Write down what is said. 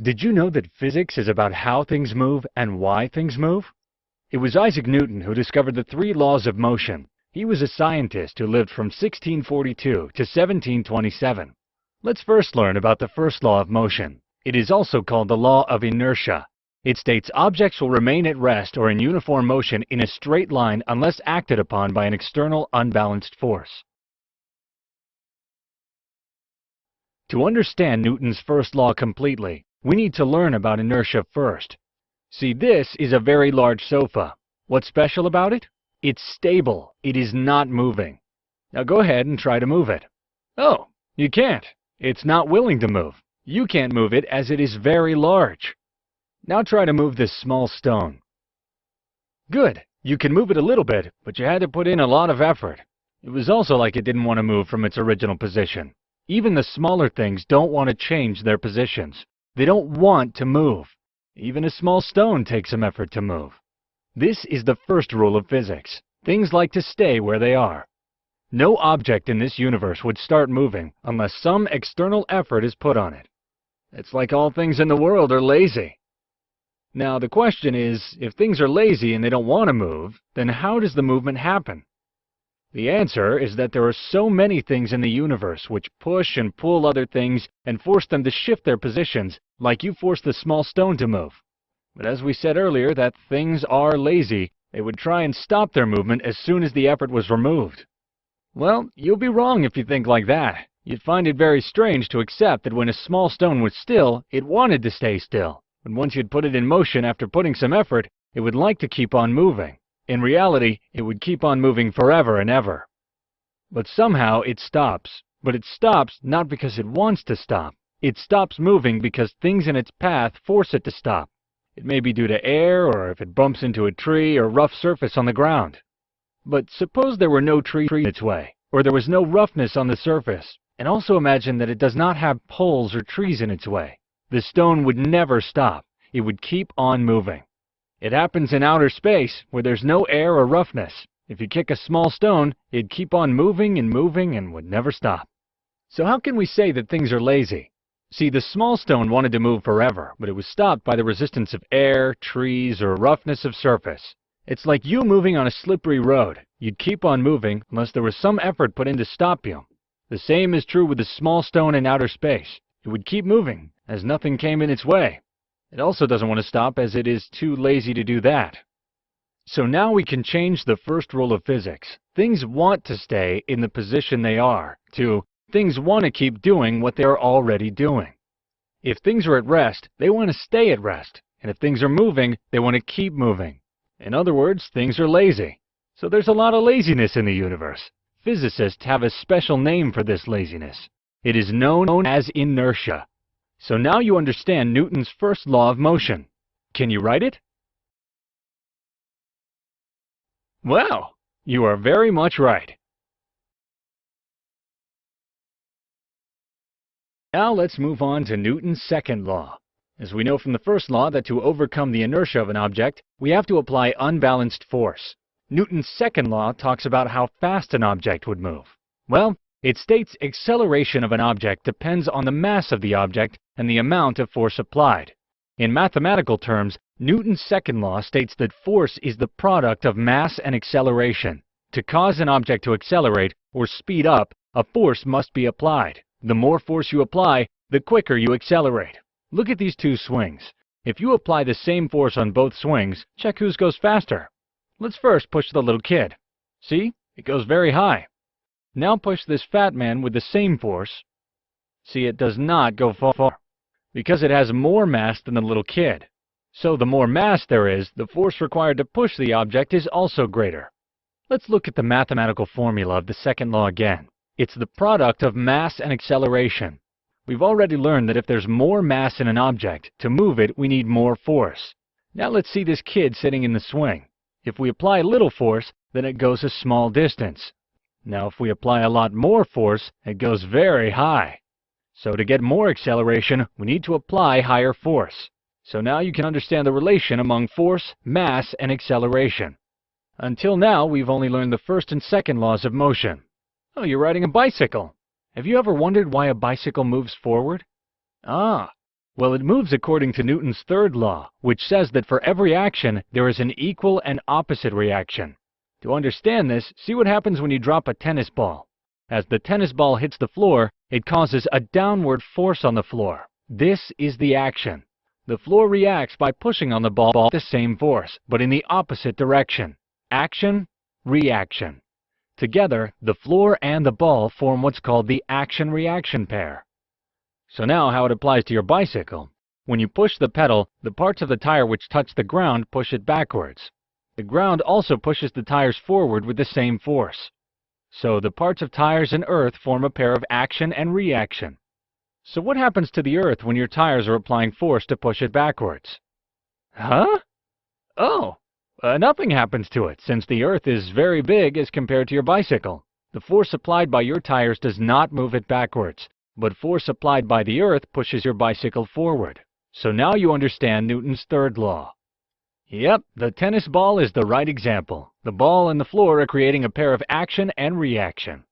Did you know that physics is about how things move and why things move? It was Isaac Newton who discovered the three laws of motion. He was a scientist who lived from 1642 to 1727. Let's first learn about the first law of motion. It is also called the law of inertia. It states objects will remain at rest or in uniform motion in a straight line unless acted upon by an external unbalanced force. To understand Newton's first law completely, we need to learn about inertia first. See, this is a very large sofa. What's special about it? It's stable. It is not moving. Now go ahead and try to move it. Oh, you can't. It's not willing to move. You can't move it as it is very large. Now try to move this small stone. Good. You can move it a little bit, but you had to put in a lot of effort. It was also like it didn't want to move from its original position. Even the smaller things don't want to change their positions. They don't want to move. Even a small stone takes some effort to move. This is the first rule of physics. Things like to stay where they are. No object in this universe would start moving unless some external effort is put on it. It's like all things in the world are lazy. Now the question is, if things are lazy and they don't want to move, then how does the movement happen? The answer is that there are so many things in the universe which push and pull other things and force them to shift their positions, like you force the small stone to move. But as we said earlier that things are lazy, they would try and stop their movement as soon as the effort was removed. Well, you'll be wrong if you think like that. You'd find it very strange to accept that when a small stone was still, it wanted to stay still. But once you'd put it in motion after putting some effort, it would like to keep on moving. In reality, it would keep on moving forever and ever. But somehow it stops. But it stops not because it wants to stop. It stops moving because things in its path force it to stop. It may be due to air, or if it bumps into a tree or rough surface on the ground. But suppose there were no tree in its way, or there was no roughness on the surface, and also imagine that it does not have poles or trees in its way. The stone would never stop. It would keep on moving. It happens in outer space, where there's no air or roughness. If you kick a small stone, it'd keep on moving and would never stop. So how can we say that things are lazy? See, the small stone wanted to move forever, but it was stopped by the resistance of air, trees, or roughness of surface. It's like you moving on a slippery road. You'd keep on moving unless there was some effort put in to stop you. The same is true with the small stone in outer space. It would keep moving, as nothing came in its way. It also doesn't want to stop, as it is too lazy to do that. So now we can change the first rule of physics. Things want to stay in the position they are, to things want to keep doing what they're already doing. If things are at rest, they want to stay at rest. And if things are moving, they want to keep moving. In other words, things are lazy. So there's a lot of laziness in the universe. Physicists have a special name for this laziness. It is known as inertia. So now you understand Newton's first law of motion. Can you write it? Well, you are very much right. Now let's move on to Newton's second law. As we know from the first law that to overcome the inertia of an object, we have to apply unbalanced force. Newton's second law talks about how fast an object would move. Well, it states acceleration of an object depends on the mass of the object and the amount of force applied. In mathematical terms, Newton's second law states that force is the product of mass and acceleration. To cause an object to accelerate or speed up, a force must be applied. The more force you apply, the quicker you accelerate. Look at these two swings. If you apply the same force on both swings, check whose goes faster. Let's first push the little kid. See? It goes very high. Now push this fat man with the same force. See, it does not go far, because it has more mass than the little kid. So the more mass there is, the force required to push the object is also greater. Let's look at the mathematical formula of the second law again. It's the product of mass and acceleration. We've already learned that if there's more mass in an object, to move it, we need more force. Now let's see this kid sitting in the swing. If we apply little force, then it goes a small distance. Now if we apply a lot more force, it goes very high. So to get more acceleration, we need to apply higher force. So now you can understand the relation among force, mass, and acceleration. Until now, we've only learned the first and second laws of motion. Oh, you're riding a bicycle. Have you ever wondered why a bicycle moves forward? Ah, Well, it moves according to Newton's third law, which says that for every action, there is an equal and opposite reaction. To understand this, see what happens when you drop a tennis ball. As the tennis ball hits the floor, it causes a downward force on the floor. This is the action. The floor reacts by pushing on the ball with the same force, but in the opposite direction. Action, reaction. Together, the floor and the ball form what's called the action-reaction pair. So now how it applies to your bicycle. When you push the pedal, the parts of the tire which touch the ground push it backwards. The ground also pushes the tires forward with the same force. So the parts of tires and earth form a pair of action and reaction. So what happens to the earth when your tires are applying force to push it backwards? Huh? Oh, nothing happens to it, since the earth is very big as compared to your bicycle. The force applied by your tires does not move it backwards, but force applied by the earth pushes your bicycle forward. So now you understand Newton's third law. Yep, the tennis ball is the right example. The ball and the floor are creating a pair of action and reaction.